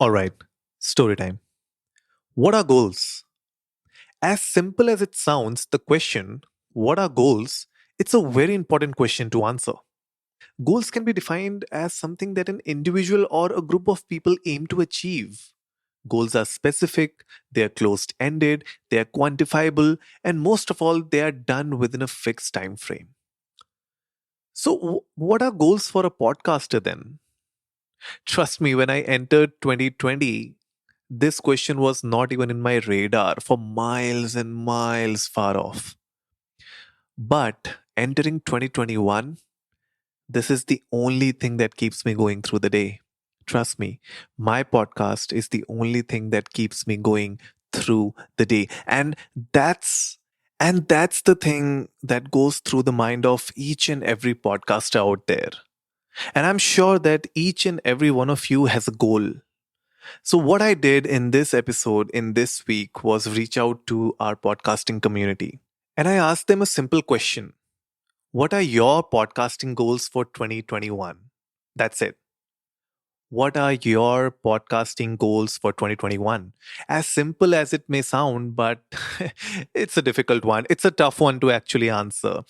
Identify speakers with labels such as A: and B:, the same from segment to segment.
A: All right, story time. What are goals? As simple as it sounds, the question, what are goals? It's a very important question to answer. Goals can be defined as something that an individual or a group of people aim to achieve. Goals are specific, they are closed ended, they are quantifiable, and most of all, they are done within a fixed time frame. So, what are goals for a podcaster then? Trust me, when I entered 2020, this question was not even in my radar for miles and miles far off. But entering 2021, this is the only thing that keeps me going through the day. Trust me, my podcast is the only thing that keeps me going through the day. And that's the thing that goes through the mind of each and every podcaster out there. And I'm sure that each and every one of you has a goal. So, what I did in this episode, in this week, was reach out to our podcasting community. And I asked them a simple question. What are your podcasting goals for 2021? That's it. What are your podcasting goals for 2021? As simple as it may sound, but it's a difficult one. It's a tough one to actually answer.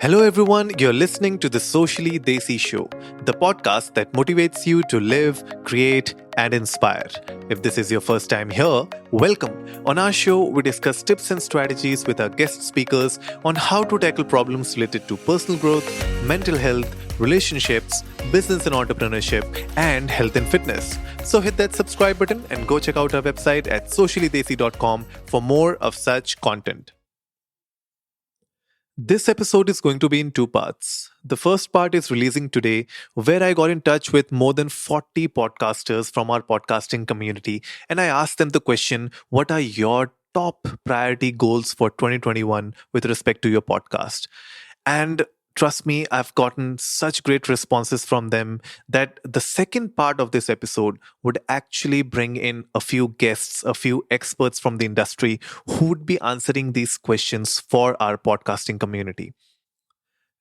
A: Hello, everyone. You're listening to the Socially Desi Show, the podcast that motivates you to live, create, and inspire. If this is your first time here, welcome. On our show, we discuss tips and strategies with our guest speakers on how to tackle problems related to personal growth, mental health, relationships, business and entrepreneurship, and health and fitness. So hit that subscribe button and go check out our website at sociallydesi.com for more of such content. This episode is going to be in two parts. The first part is releasing today, where I got in touch with more than 40 podcasters from our podcasting community, and I asked them the question, what are your top priority goals for 2021 with respect to your podcast? And trust me, I've gotten such great responses from them that the second part of this episode would actually bring in a few guests, a few experts from the industry who would be answering these questions for our podcasting community.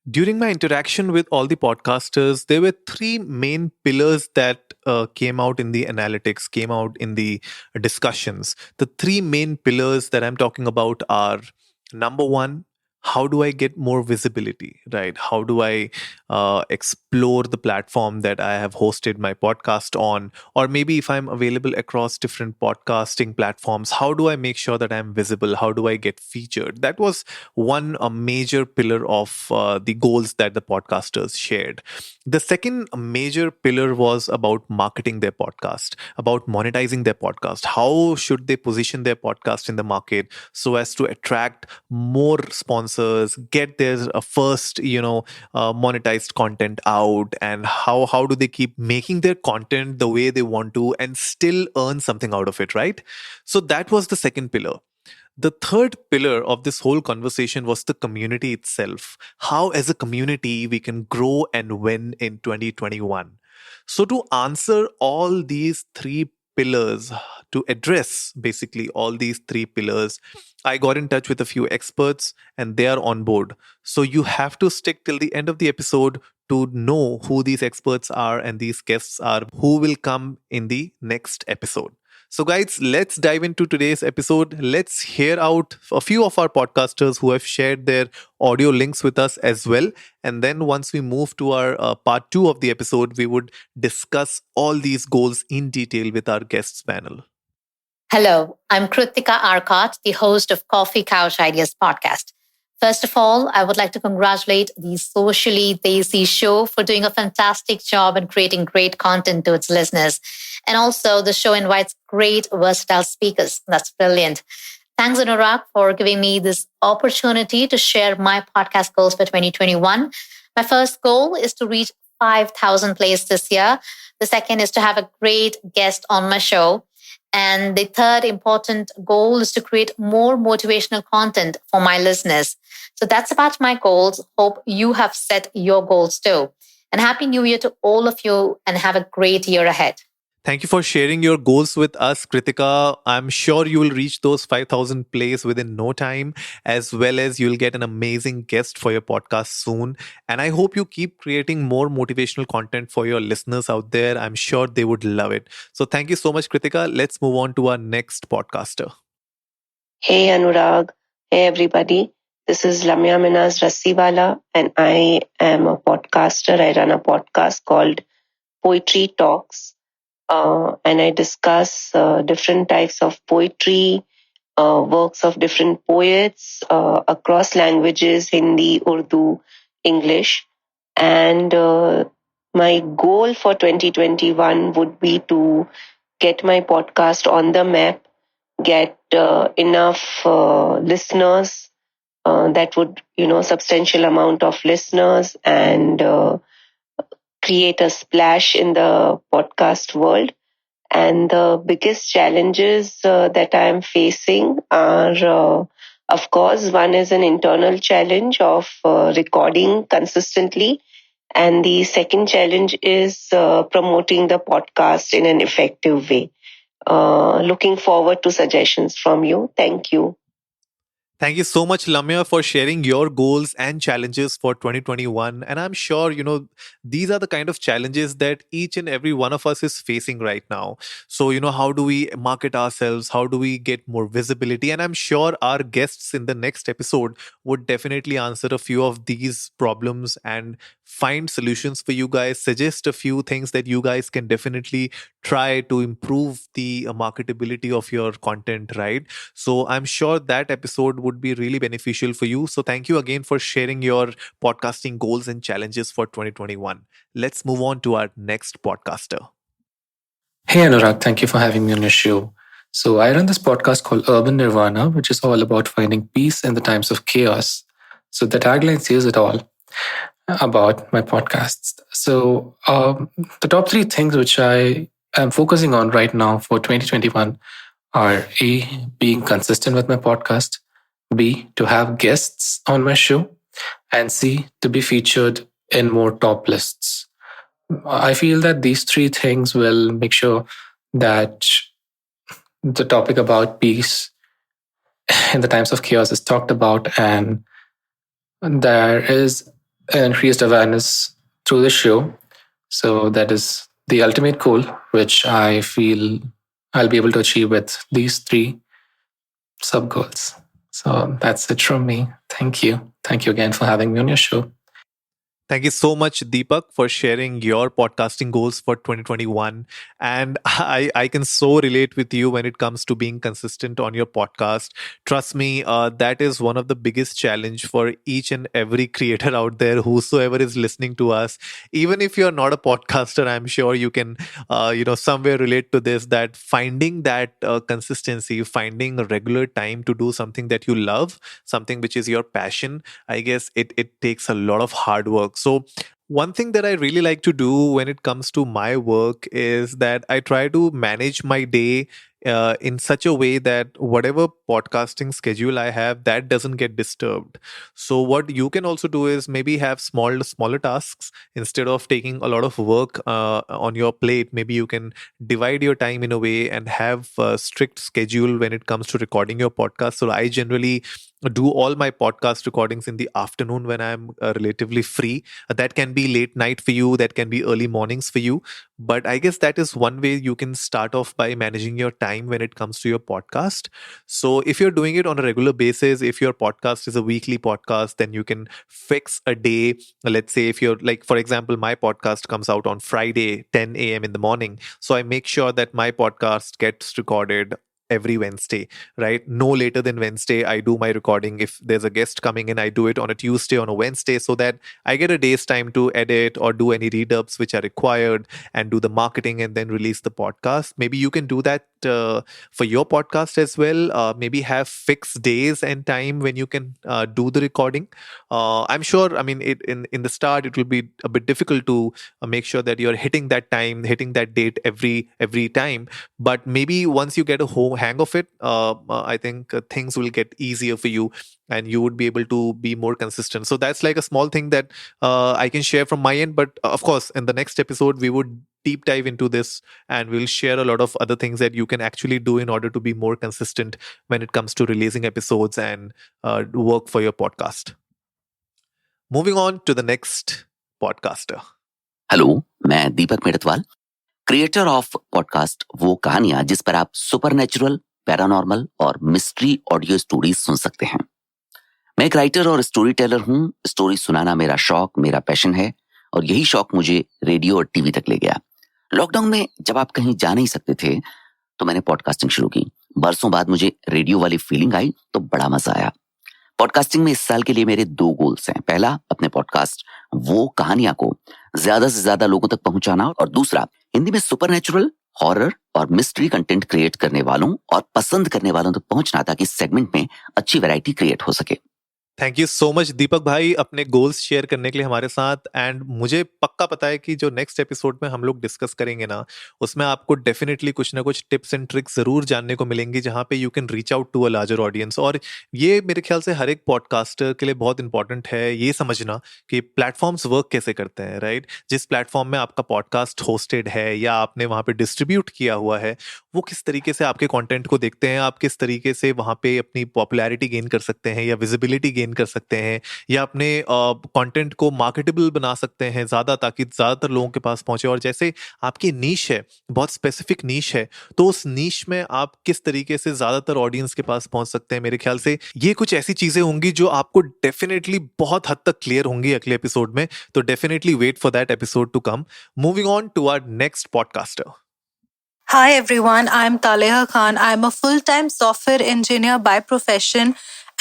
A: During my interaction with all the podcasters, there were three main pillars that came out in the analytics, came out in the discussions. The three main pillars that I'm talking about are number one, how do I get more visibility, right? How do I explore the platform that I have hosted my podcast on? Or maybe if I'm available across different podcasting platforms, how do I make sure that I'm visible? How do I get featured? That was one a major pillar of the goals that the podcasters shared. The second major pillar was about marketing their podcast, about monetizing their podcast. How should they position their podcast in the market so as to attract more sponsors, get their first, monetized content out, and how do they keep making their content the way they want to and still earn something out of it, right? So that was the second pillar. The third pillar of this whole conversation was the community itself. How, as a community, we can grow and win in 2021. So, to answer all these three pillars, to address basically all these three pillars, I got in touch with a few experts and they are on board. So, you have to stick till the end of the episode to know who these experts are and these guests are who will come in the next episode. So, guys, let's dive into today's episode. Let's hear out a few of our podcasters who have shared their audio links with us as well. And then, once we move to our part two of the episode, we would discuss all these goals in detail with our guests panel.
B: Hello, I'm Kritika Arcot, the host of Coffee Couch Ideas podcast. First of all, I would like to congratulate the Socially Desi show for doing a fantastic job and creating great content to its listeners. And also, the show invites great, versatile speakers. That's brilliant. Thanks, Anurag, for giving me this opportunity to share my podcast goals for 2021. My first goal is to reach 5,000 plays this year. The second is to have a great guest on my show. And the third important goal is to create more motivational content for my listeners. So that's about my goals. Hope you have set your goals too. And Happy New Year to all of you and have a great year ahead.
A: Thank you for sharing your goals with us, Kritika. I'm sure you will reach those 5,000 plays within no time, as well as you'll get an amazing guest for your podcast soon. And I hope you keep creating more motivational content for your listeners out there. I'm sure they would love it. So thank you so much, Kritika. Let's move on to our next podcaster.
C: Hey Anurag, hey everybody. This is Lamya Minaz Rassiwala, and I am a podcaster. I run a podcast called Poetry Talks, and I discuss different types of poetry, works of different poets across languages Hindi, Urdu, English. And my goal for 2021 would be to get my podcast on the map, get enough listeners that would, substantial amount of listeners, and create a splash in the podcast world. And the biggest challenges that I am facing are, of course, one is an internal challenge of recording consistently. And the second challenge is promoting the podcast in an effective way. Looking forward to suggestions from you. Thank you.
A: Thank you so much, Lamya, for sharing your goals and challenges for 2021. And I'm sure, these are the kind of challenges that each and every one of us is facing right now. So, how do we market ourselves? How do we get more visibility? And I'm sure our guests in the next episode would definitely answer a few of these problems and find solutions for you guys, suggest a few things that you guys can definitely try to improve the marketability of your content, right? So I'm sure that episode would be really beneficial for you. So thank you again for sharing your podcasting goals and challenges for 2021. Let's move on to our next podcaster.
D: Hey Anurag, thank you for having me on your show. So, I run this podcast called Urban Nirvana, which is all about finding peace in the times of chaos. So, the tagline says it all about my podcasts. So, the top three things which I am focusing on right now for 2021 are A, being consistent with my podcast, B, to have guests on my show, and C, to be featured in more top lists. I feel that these three things will make sure that the topic about peace in the times of chaos is talked about, and there is an increased awareness through the show. So that is the ultimate goal, which I feel I'll be able to achieve with these three sub goals. So that's it from me. Thank you. Thank you again for having me on your show.
A: Thank you so much, Deepak, for sharing your podcasting goals for 2021. And I can so relate with you when it comes to being consistent on your podcast. Trust me, that is one of the biggest challenge for each and every creator out there, whosoever is listening to us. Even if you're not a podcaster, I'm sure you can, somewhere relate to this, that finding that consistency, finding a regular time to do something that you love, something which is your passion, I guess it takes a lot of hard work. So one thing that I really like to do when it comes to my work is that I try to manage my day in such a way that whatever podcasting schedule I have, that doesn't get disturbed. So what you can also do is maybe have smaller tasks instead of taking a lot of work on your plate. Maybe you can divide your time in a way and have a strict schedule when it comes to recording your podcast. So I generally do all my podcast recordings in the afternoon when I'm relatively free. That can be late night for you, that can be early mornings for you. But I guess that is one way you can start off by managing your time when it comes to your podcast. So if you're doing it on a regular basis, if your podcast is a weekly podcast, then you can fix a day. Let's say if you're like, for example, my podcast comes out on Friday, 10 a.m. in the morning. So I make sure that my podcast gets recorded every Wednesday, right? No later than Wednesday, I do my recording. If there's a guest coming in, I do it on a Tuesday, on a Wednesday, so that I get a day's time to edit or do any redubs which are required and do the marketing and then release the podcast. Maybe you can do that for your podcast as well. Maybe have fixed days and time when you can do the recording. I'm sure, I mean, in the start, it will be a bit difficult to make sure that you're hitting that time, hitting that date every time. But maybe once you get a whole hang of it, I think things will get easier for you. and you would be able to be more consistent. So that's like a small thing that I can share from my end. But of course, in the next episode, we would deep dive into this, and we'll share a lot of other things that you can actually do in order to be more consistent when it comes to releasing episodes and work for your podcast. Moving on to the next podcaster.
E: Hello, मैं दीपक Medatwal, creator of podcast वो कहानियां जिस पर आप supernatural, paranormal और mystery audio stories सुन सकते हैं। मैं एक राइटर और स्टोरी टेलर हूं। स्टोरी सुनाना मेरा शौक, मेरा पैशन है, और यही शौक मुझे रेडियो और टीवी तक ले गया। लॉकडाउन में जब आप कहीं जा नहीं सकते थे तो मैंने पॉडकास्टिंग शुरू की। बरसों बाद मुझे रेडियो वाली फीलिंग आई तो बड़ा मजा आया। पॉडकास्टिंग में इस साल के लिए मेरे 2 गोल्स हैं। पहला, अपने पॉडकास्ट वो कहानियां को ज्यादा से ज्यादा लोगों तक पहुंचाना, और दूसरा, हिंदी में सुपरनैचुरल, हॉरर और मिस्ट्री कंटेंट क्रिएट करने वालों और पसंद करने वालों तक पहुंचना, ताकि इस सेगमेंट में अच्छी वैरायटी क्रिएट हो सके।
A: थैंक यू सो मच दीपक भाई, अपने गोल्स शेयर करने के लिए हमारे साथ। एंड मुझे पक्का पता है कि जो नेक्स्ट एपिसोड में हम लोग डिस्कस करेंगे ना, उसमें आपको डेफिनेटली कुछ ना कुछ टिप्स एंड ट्रिक्स जरूर जानने को मिलेंगी, जहां पे you can reach out to a larger audience. और ये मेरे ख्याल से हर एक पॉडकास्टर के लिए बहुत इंपॉर्टेंट है ये समझना कि प्लेटफॉर्म्स वर्क कैसे करते हैं, राइट। जिस प्लेटफॉर्म में आपका पॉडकास्ट होस्टेड है या आपने वहां पे डिस्ट्रीब्यूट किया हुआ है, वो किस तरीके से आपके कंटेंट को देखते हैं, आप किस तरीके से वहां पे अपनी पॉपुलैरिटी गेन कर सकते हैं या विजिबिलिटी गेन कर सकते हैं, या अपने कंटेंट को मार्केटेबल बना सकते हैं ज़्यादा, ताकि ज़्यादातर लोगों के पास पहुंचे। और जैसे आपकी नीश है, बहुत स्पेसिफिक नीश है, तो उस नीश में आप किस तरीके से ज़्यादातर ऑडियंस के पास पहुंच सकते हैं। मेरे ख्याल से ये कुछ ऐसी चीज़ें होंगी जो आपको डेफिनेटली बहुत हद तक क्लियर होंगी अगले एपिसोड में। तो definitely wait for that episode to come. Moving on to our next podcaster.
F: Hi everyone, I'm Taleha Khan. I'm a full-time software engineer by profession,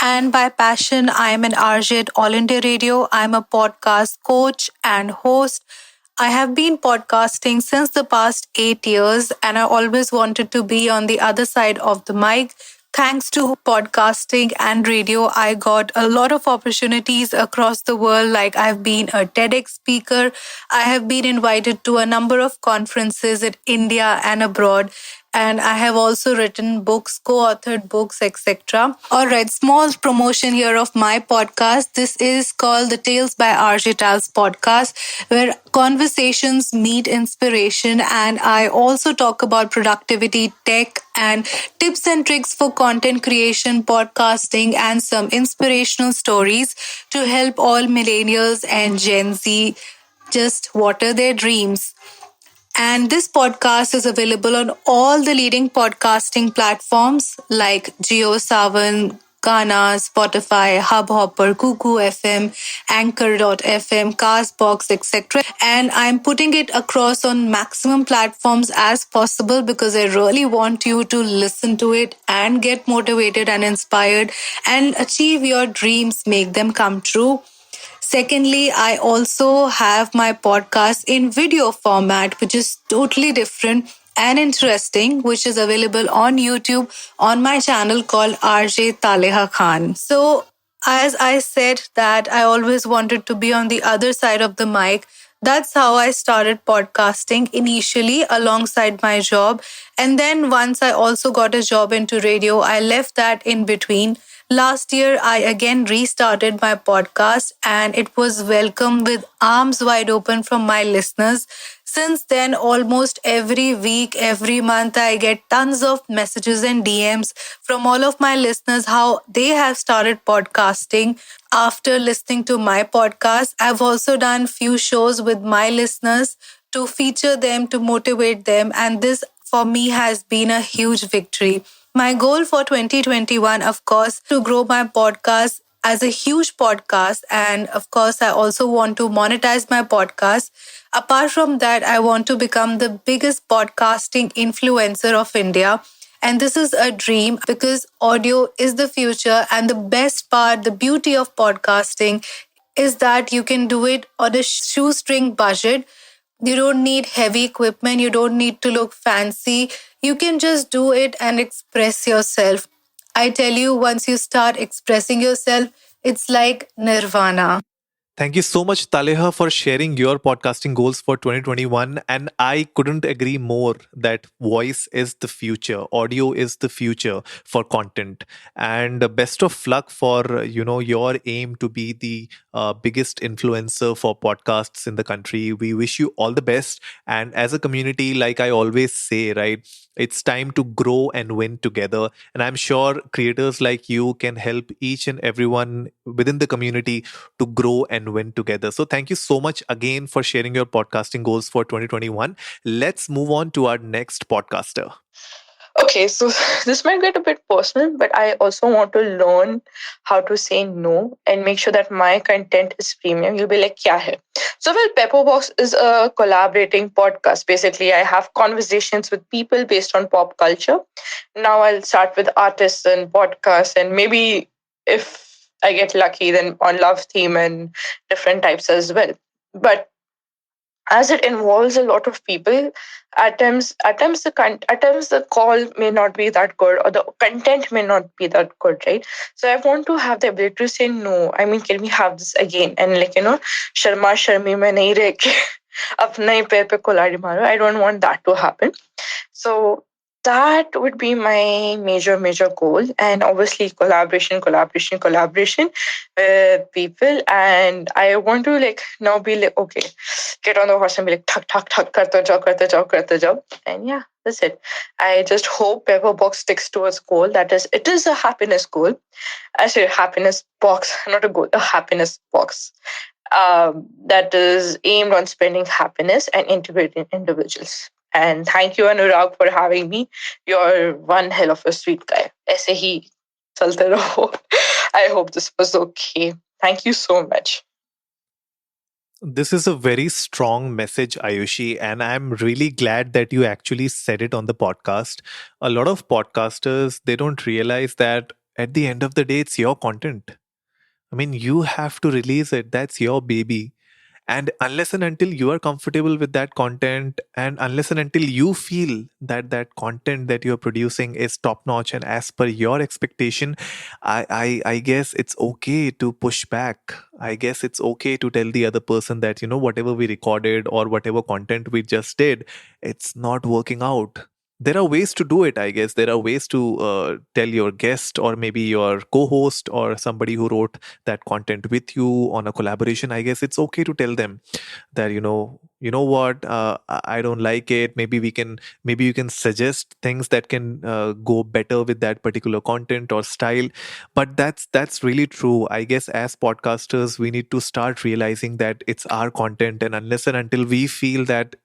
F: and by passion I'm an RJ at All India Radio. I'm a podcast coach and host. I have been podcasting since the past 8 years, and I always wanted to be on the other side of the mic. Thanks to podcasting and radio, I got a lot of opportunities across the world. Like, I've been a TEDx speaker. I have been invited to a number of conferences in India and abroad. And I have also written books, co-authored books, etc. All right, small promotion here of my podcast. This is called the Tales by RJ Tal's podcast, where conversations meet inspiration. And I also talk about productivity, tech, and tips and tricks for content creation, podcasting, and some inspirational stories to help all millennials and Gen Z just water their dreams. And this podcast is available on all the leading podcasting platforms like JioSaavn, Gaana, Spotify, Hubhopper, Kuku FM, Anchor.fm, Castbox, etc. And I'm putting it across on maximum platforms as possible because I really want you to listen to it and get motivated and inspired and achieve your dreams, make them come true. Secondly, I also have my podcast in video format, which is totally different and interesting, which is available on YouTube on my channel called RJ Taleha Khan. So, as I said that I always wanted to be on the other side of the mic. That's how I started podcasting initially alongside my job. And then once I also got a job into radio, I left that in between. Last year, I again restarted my podcast, and it was welcomed with arms wide open from my listeners. Since then, almost every week, every month, I get tons of messages and DMs from all of my listeners how they have started podcasting after listening to my podcast. I've also done few shows with my listeners to feature them, to motivate them, and this for me has been a huge victory. My goal for 2021, of course, to grow my podcast as a huge podcast. And of course, I also want to monetize my podcast. Apart from that, I want to become the biggest podcasting influencer of India. And this is a dream because audio is the future. And the best part, the beauty of podcasting is that you can do it on a shoestring budget. You don't need heavy equipment. You don't need to look fancy. You can just do it and express yourself. I tell you, once you start expressing yourself, it's like nirvana.
A: Thank you so much, Taleha, for sharing your podcasting goals for 2021. And I couldn't agree more that voice is the future, audio is the future for content. And best of luck for your aim to be the biggest influencer for podcasts in the country. We wish you all the best. And as a community, like I always say, right, it's time to grow and win together. And I'm sure creators like you can help each and everyone within the community to grow and win together. So thank you so much again for sharing your podcasting goals for 2021. Let's move on to our next podcaster.
G: Okay, so this might get a bit personal, but I also want to learn how to say no and make sure that my content is premium. You'll be like, kya hai? So, well, Pepperbox is a collaborating podcast. Basically, I have conversations with people based on pop culture. Now I'll start with artists and podcasts, and maybe if I get lucky, then on love theme and different types as well. But as it involves a lot of people, at times the call may not be that good, or the content may not be that good, right? So I want to have the ability to say no. I mean, can we have this again? And sharma sharmi mein nahi reh ke apne hi pair pe kulhadi maro. I don't want that to happen. So that would be my major goal. And obviously collaboration with people. And I want to now be like, okay, get on the horse and be like, thak, thak, thak, karte jao. And yeah, that's it. I just hope Pepperbox sticks to its goal. That is, it is a happiness goal. I say happiness box, not a goal, a happiness box. That is aimed on spreading happiness and integrating individuals. And thank you, Anurag, for having me. You're one hell of a sweet guy. ऐसे ही चलते रहो. I hope this was okay. Thank you so much.
A: This is a very strong message, Ayushi, and I'm really glad that you actually said it on the podcast. A lot of podcasters, they don't realize that at the end of the day, it's your content. I mean, you have to release it. That's your baby. And unless and until you are comfortable with that content, and unless and until you feel that that content that you're producing is top notch and as per your expectation, I guess it's okay to push back. I guess it's okay to tell the other person that, whatever we recorded or whatever content we just did, it's not working out. There are ways to do it, I guess. There are ways to tell your guest or maybe your co-host or somebody who wrote that content with you on a collaboration. I guess it's okay to tell them that, what, I don't like it. Maybe you can suggest things that can go better with that particular content or style. But that's really true. I guess as podcasters, we need to start realizing that it's our content, and unless and until we feel that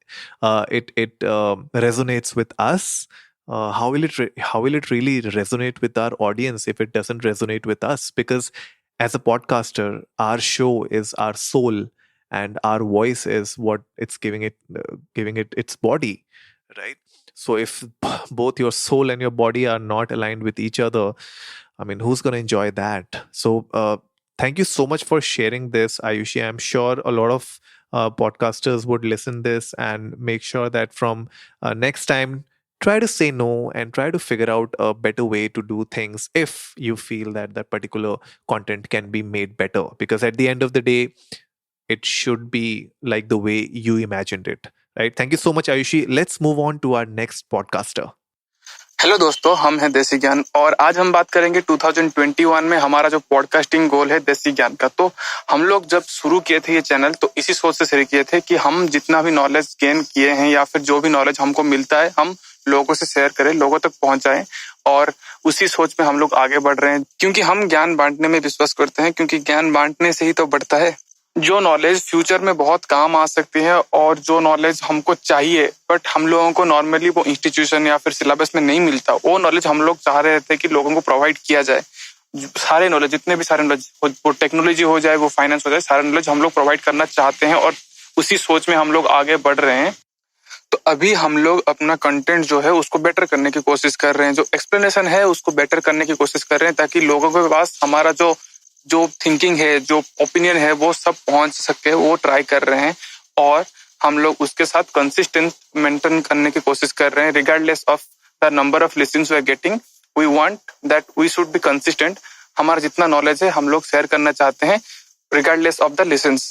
A: it resonates with us, how will it really resonate with our audience if it doesn't resonate with us? Because as a podcaster, our show is our soul, and our voice is what it's giving it its body, right? So if both your soul and your body are not aligned with each other, I mean, who's going to enjoy that? So thank you so much for sharing this, Ayushi. I'm sure a lot of podcasters would listen this and make sure that from next time, try to say no and try to figure out a better way to do things if you feel that that particular content can be made better, because at the end of the day, it should be like the way you imagined it, right? Thank you so much, Ayushi. Let's move on to our next podcaster.
H: Hello दोस्तों, हम हैं देसी ज्ञान और आज हम बात करेंगे 2021 में हमारा जो पॉडकास्टिंग गोल है देसी ज्ञान का। तो हम लोग जब शुरू किए थे ये चैनल तो इसी सोच से शुरू किए थे कि हम जितना भी नॉलेज गेन किए हैं या फिर जो भी नॉलेज हमको मिलता है हम लोगों से शेयर करें, लोगों तक पहुंचाएं, और उसी सोच में हम लोग आगे बढ़ रहे हैं क्योंकि हम ज्ञान बांटने में विश्वास करते हैं, क्योंकि ज्ञान बांटने से ही तो बढ़ता है। जो नॉलेज फ्यूचर में बहुत काम आ सकती है और जो नॉलेज हमको चाहिए बट हम लोगों को नॉर्मली वो इंस्टीट्यूशन या फिर सिलेबस में नहीं मिलता, वो नॉलेज हम लोग चाह रहे थे कि लोगों को प्रोवाइड किया जाए। सारे नॉलेज, जितने भी सारे नॉलेज, वो टेक्नोलॉजी हो जाए, वो फाइनेंस हो जाए, सारे नॉलेज हम लोग प्रोवाइड करना चाहते हैं और उसी सोच में हम लोग आगे बढ़ रहे हैं। तो अभी हम लोग अपना कंटेंट जो है उसको बेटर करने की कोशिश कर रहे हैं, जो एक्सप्लेनेशन है उसको बेटर करने की कोशिश कर रहे हैं ताकि लोगों के पास हमारा जो थिंकिंग है, जो ओपिनियन है, वो सब पहुंच सके, वो ट्राई कर रहे हैं। और हम लोग उसके साथ कंसिस्टेंट मेंटेन करने की कोशिश कर रहे हैं regardless of the number of listens we are getting. We want that we should be consistent. हमारा जितना नॉलेज है हम लोग शेयर करना चाहते हैं रिगार्डलेस ऑफ द लिसन्स।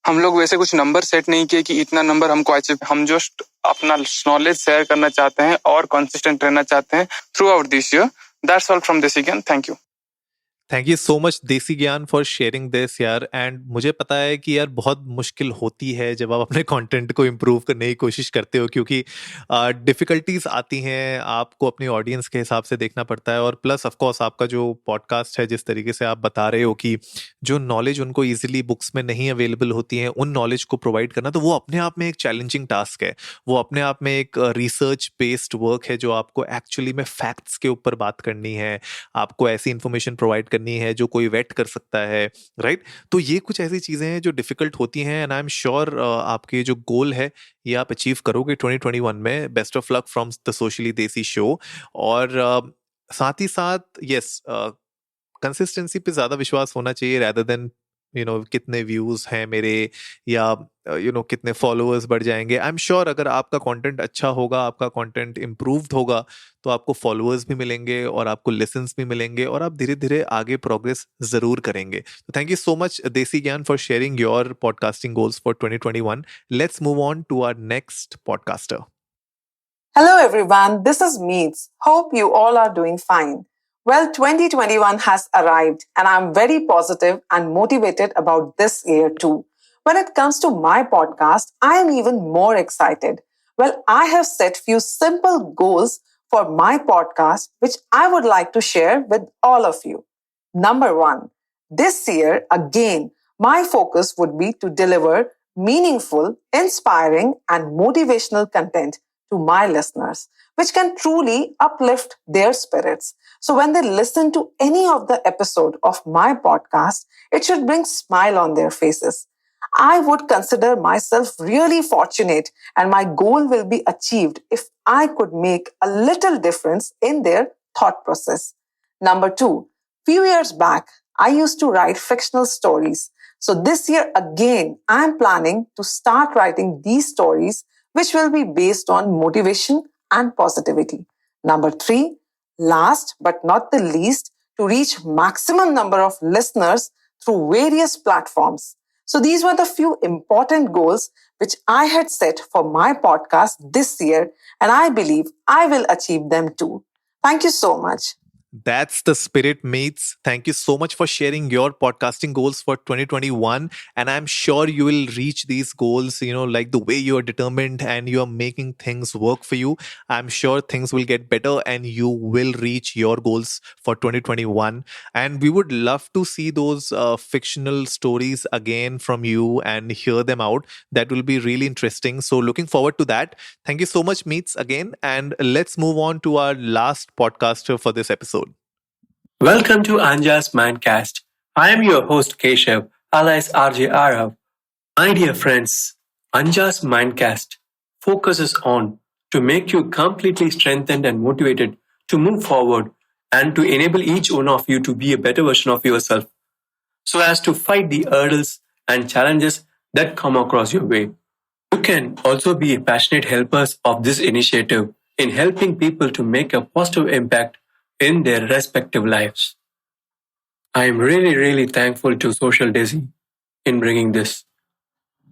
H: हम लोग वैसे कुछ नंबर सेट नहीं किए कि इतना नंबर हमको अचीव, हम जस्ट अपना नॉलेज शेयर करना चाहते हैं और कंसिस्टेंट रहना चाहते हैं through out this year. That's all from this again, thank you.
A: Thank you so much desi gyan for sharing this यार। एंड मुझे पता है कि यार बहुत मुश्किल होती है जब आप अपने कंटेंट को इम्प्रूव करने की कोशिश करते हो, क्योंकि डिफ़िकल्टीज आती हैं, आपको अपनी ऑडियंस के हिसाब से देखना पड़ता है। और प्लस ऑफ कोर्स आपका जो पॉडकास्ट है, जिस तरीके से आप बता रहे हो कि जो नॉलेज उनको ईजिली बुक्स में नहीं अवेलेबल होती है, उन नॉलेज को प्रोवाइड करना, तो वो अपने आप में एक चैलेंजिंग टास्क है। वो अपने आप में एक रिसर्च बेस्ड वर्क है, जो आपको एक्चुअली में फैक्ट्स के ऊपर बात करनी है, आपको ऐसी इंफॉर्मेशन प्रोवाइड करनी है जो कोई वेट कर सकता है, राइट? तो ये कुछ ऐसी चीजें हैं जो डिफिकल्ट होती हैं। एंड आई एम श्योर आपके जो गोल है ये आप अचीव करोगे 2021 में। Best of luck from the socially देसी शो। और साथ ही साथ यस, कंसिस्टेंसी पे ज्यादा विश्वास होना चाहिए rather देन कितने व्यूज हैं मेरे, या कितने फॉलोअर्स बढ़ जाएंगे। आई एम श्योर अगर आपका कंटेंट अच्छा होगा, आपका कंटेंट इम्प्रूव्ड होगा, तो आपको फॉलोअर्स भी मिलेंगे और आपको लेसन्स भी मिलेंगे, और आप धीरे धीरे आगे प्रोग्रेस जरूर करेंगे। तो thank you so much desi gyan for sharing your podcasting goals for 2021। Let's move on to our next podcaster.
I: Hello everyone, this is Meets. Hope you all are doing fine. Well, 2021 has arrived and I'm very positive and motivated about this year too. When it comes to my podcast, I am even more excited. Well, I have set few simple goals for my podcast, which I would like to share with all of you. Number one, this year again, my focus would be to deliver meaningful, inspiring and motivational content to my listeners, which can truly uplift their spirits. So when they listen to any of the episode of my podcast, it should bring smile on their faces. I would consider myself really fortunate and my goal will be achieved if I could make a little difference in their thought process. Number two, few years back, I used to write fictional stories. So this year again, I'm planning to start writing these stories which will be based on motivation and positivity. Number three, last but not the least, to reach maximum number of listeners through various platforms. So these were the few important goals which I had set for my podcast this year, and I believe I will achieve them too. Thank you so much.
A: That's the spirit, mates. Thank you so much for sharing your podcasting goals for 2021. And I'm sure you will reach these goals, like the way you are determined and you are making things work for you. I'm sure things will get better and you will reach your goals for 2021. And we would love to see those fictional stories again from you and hear them out. That will be really interesting. So looking forward to that. Thank you so much, meets, again. And let's move on to our last podcaster for this episode.
J: Welcome to Anja's Mindcast. I am your host Keshav, alias RJ Arav. My dear friends, Anja's Mindcast focuses on to make you completely strengthened and motivated to move forward and to enable each one of you to be a better version of yourself, so as to fight the hurdles and challenges that come across your way. You can also be passionate helpers of this initiative in helping people to make a positive impact in their respective lives. I am really thankful to Social Daisy in bringing this.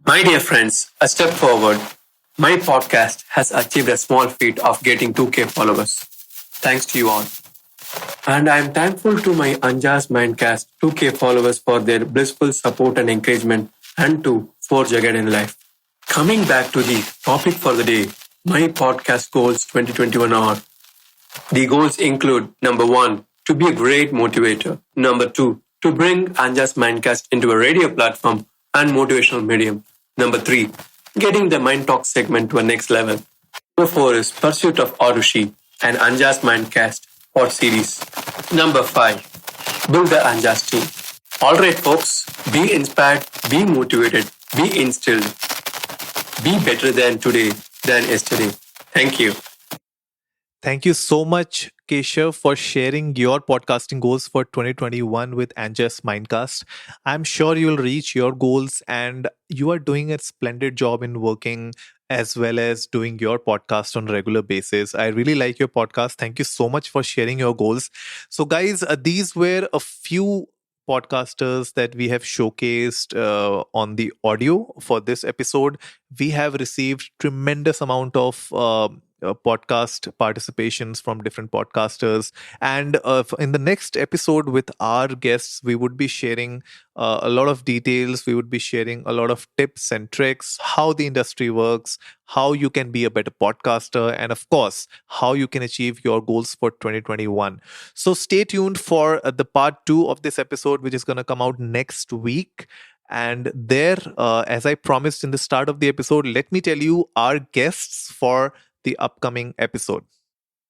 J: My dear friends, a step forward. My podcast has achieved a small feat of getting 2K followers. Thanks to you all. And I am thankful to my Anja's Mindcast 2K followers for their blissful support and encouragement and to forge ahead in life. Coming back to the topic for the day, my podcast goals 2021 are: the goals include, number one, to be a great motivator. Number two, to bring Anja's Mindcast into a radio platform and motivational medium. Number three, getting the Mind Talk segment to a next level. Number four is pursuit of Arushi and Anja's Mindcast or series. Number five, build the Anja's team. Alright folks, be inspired, be motivated, be instilled. Be better than today than yesterday. Thank you.
A: Thank you so much, Keshav, for sharing your podcasting goals for 2021 with Anjas Mindcast. I'm sure you'll reach your goals and you are doing a splendid job in working as well as doing your podcast on a regular basis. I really like your podcast. Thank you so much for sharing your goals. So guys, these were a few podcasters that we have showcased on the audio for this episode, we have received tremendous amount of podcast participations from different podcasters. And in the next episode with our guests, we would be sharing a lot of details. We would be sharing a lot of tips and tricks, how the industry works, how you can be a better podcaster, and of course, how you can achieve your goals for 2021. So stay tuned for the part 2 of this episode, which is going to come out next week. And there, as I promised in the start of the episode, let me tell you our guests for the upcoming episode.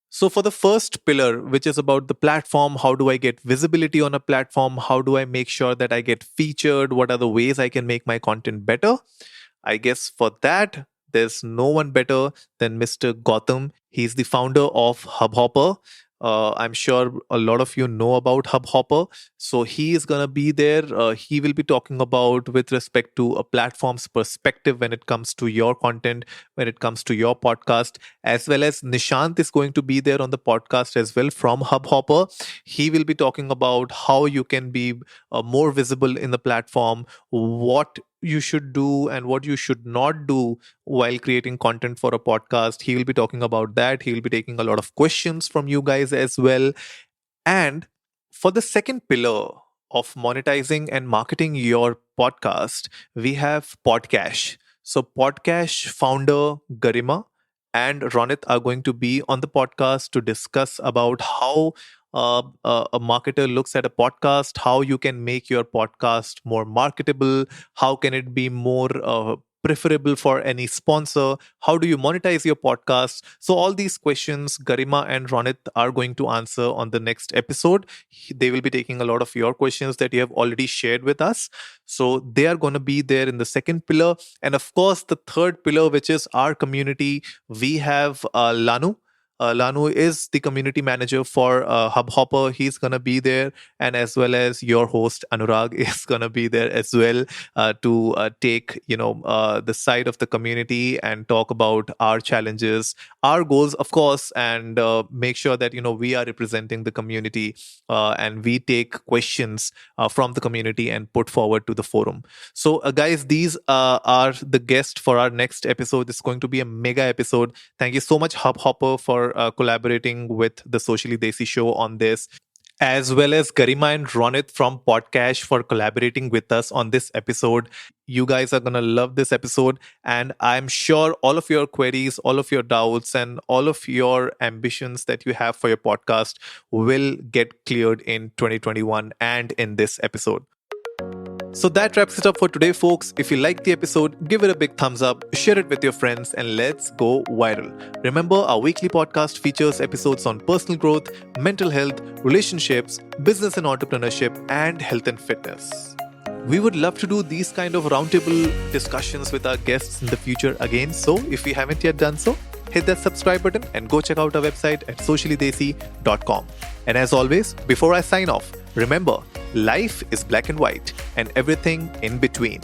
A: So for the first pillar, which is about the platform, how do I get visibility on a platform? How do I make sure that I get featured? What are the ways I can make my content better? I guess for that, there's no one better than Mr. Gautam. He's the founder of Hubhopper. I'm sure a lot of you know about Hubhopper. So he is going to be there. He will be talking about with respect to a platform's perspective when it comes to your content, when it comes to your podcast, as well as Nishant is going to be there on the podcast as well from Hubhopper. He will be talking about how you can be more visible in the platform, what you should do and what you should not do while creating content for a podcast. He will be talking about that. He will be taking a lot of questions from you guys as well. And for the second pillar of monetizing and marketing your podcast, we have Podcash. So Podcash founder Garima and Ronit are going to be on the podcast to discuss about how a marketer looks at a podcast, how you can make your podcast more marketable, how can it be more preferable for any sponsor, how do you monetize your podcast. So all these questions Garima and Ronit are going to answer on the next episode. They will be taking a lot of your questions that you have already shared with us. So they are going to be there in the second pillar. And of course, the third pillar, which is our community, we have Lanu. Lanu is the community manager for Hubhopper. He's going to be there. And as well as your host, Anurag, is going to be there as well to take, the side of the community and talk about our challenges, our goals, of course, and make sure that, we are representing the community and we take questions from the community and put forward to the forum. So, guys, these are the guests for our next episode. It's going to be a mega episode. Thank you so much, Hubhopper, for collaborating with the Socially Desi show on this, as well as Garima and Ronit from Podcash for collaborating with us on this episode. You guys are going to love this episode, and I'm sure all of your queries, all of your doubts, and all of your ambitions that you have for your podcast will get cleared in 2021 and in this episode. So that wraps it up for today, folks. If you liked the episode, give it a big thumbs up, share it with your friends, and let's go viral. Remember, our weekly podcast features episodes on personal growth, mental health, relationships, business and entrepreneurship, and health and fitness. We would love to do these kind of roundtable discussions with our guests in the future again. So if you haven't yet done so, hit that subscribe button and go check out our website at sociallydesi.com. And as always, before I sign off, remember, life is black and white and everything in between.